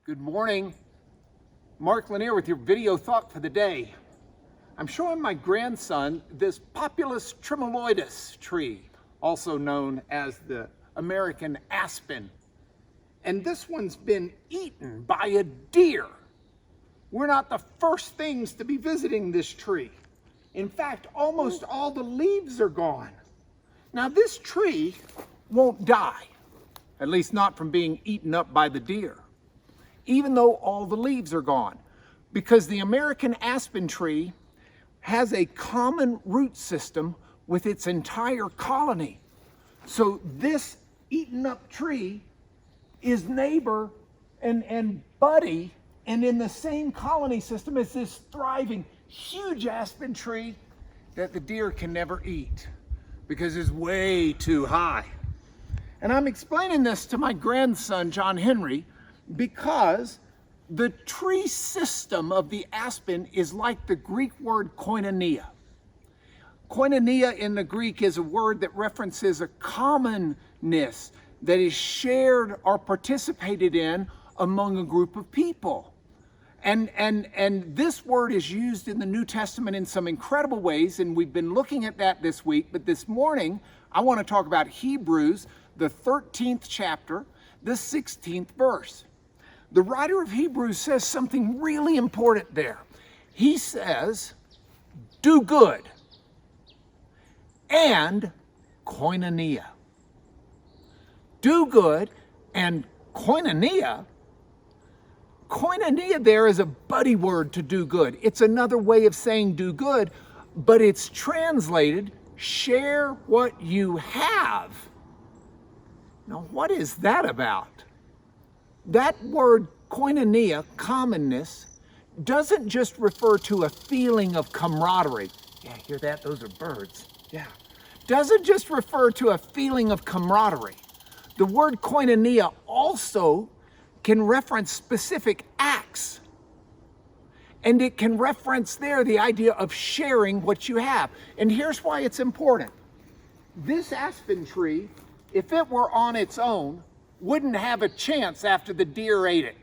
Good morning. Mark Lanier with your video thought for the day. I'm showing my grandson this Populus tremuloides tree, also known as the American aspen. And this one's been eaten by a deer. We're not the first things to be visiting this tree. In fact, almost all the leaves are gone. Now this tree won't die, at least not from being eaten up by the deer, even though all the leaves are gone, because the American aspen tree has a common root system with its entire colony. So this eaten up tree is neighbor and buddy and in the same colony system as this thriving huge aspen tree that the deer can never eat because it's way too high. And I'm explaining this to my grandson, John Henry, because the tree system of the aspen is like the Greek word koinonia. Koinonia in the Greek is a word that references a commonness that is shared or participated in among a group of people. And this word is used in the New Testament in some incredible ways, and we've been looking at that this week. But this morning, I want to talk about Hebrews, the 13th chapter, the 16th verse. The writer of Hebrews says something really important there. He says, do good and koinonia. Do good and koinonia. Koinonia there is a buddy word to do good. It's another way of saying do good, but it's translated share what you have. Now, what is that about? That word koinonia, commonness, doesn't just refer to a feeling of camaraderie. Yeah, hear that? Those are birds. Yeah. Doesn't just refer to a feeling of camaraderie. The word koinonia also can reference specific acts. And it can reference there the idea of sharing what you have. And here's why it's important. This aspen tree, if it were on its own, wouldn't have a chance after the deer ate it.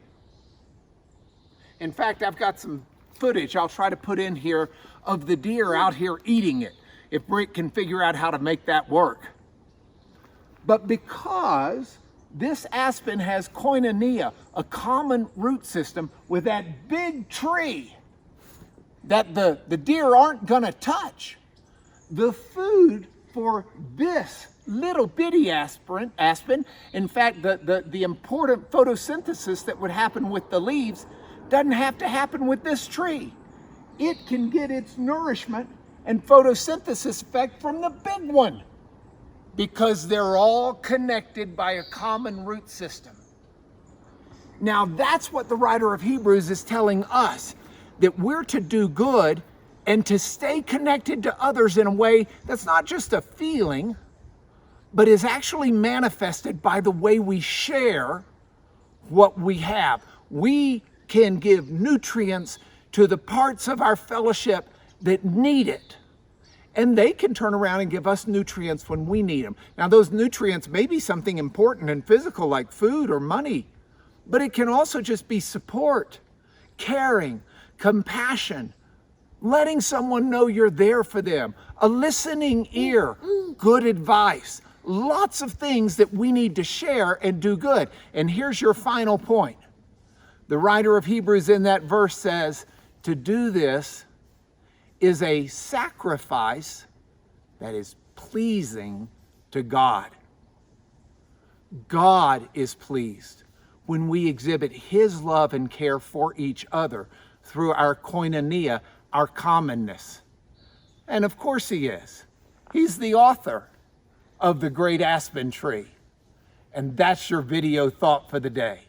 In fact, I've got some footage I'll try to put in here of the deer out here eating it, if Britt can figure out how to make that work. But because this aspen has koinonia, a common root system with that big tree that the deer aren't gonna touch, the food for this little bitty aspen, in fact, the important photosynthesis that would happen with the leaves doesn't have to happen with this tree. It can get its nourishment and photosynthesis effect from the big one because they're all connected by a common root system. Now, that's what the writer of Hebrews is telling us, that we're to do good and to stay connected to others in a way that's not just a feeling, but is actually manifested by the way we share what we have. We can give nutrients to the parts of our fellowship that need it. And they can turn around and give us nutrients when we need them. Now, those nutrients may be something important and physical like food or money, but it can also just be support, caring, compassion, letting someone know you're there for them, a listening ear, good advice, lots of things that we need to share and do good. And here's your final point. The writer of Hebrews in that verse says, to do this is a sacrifice that is pleasing to God. God is pleased when we exhibit His love and care for each other through our koinonia, our commonness. And of course He is. He's the author of the great aspen tree. And that's your video thought for the day.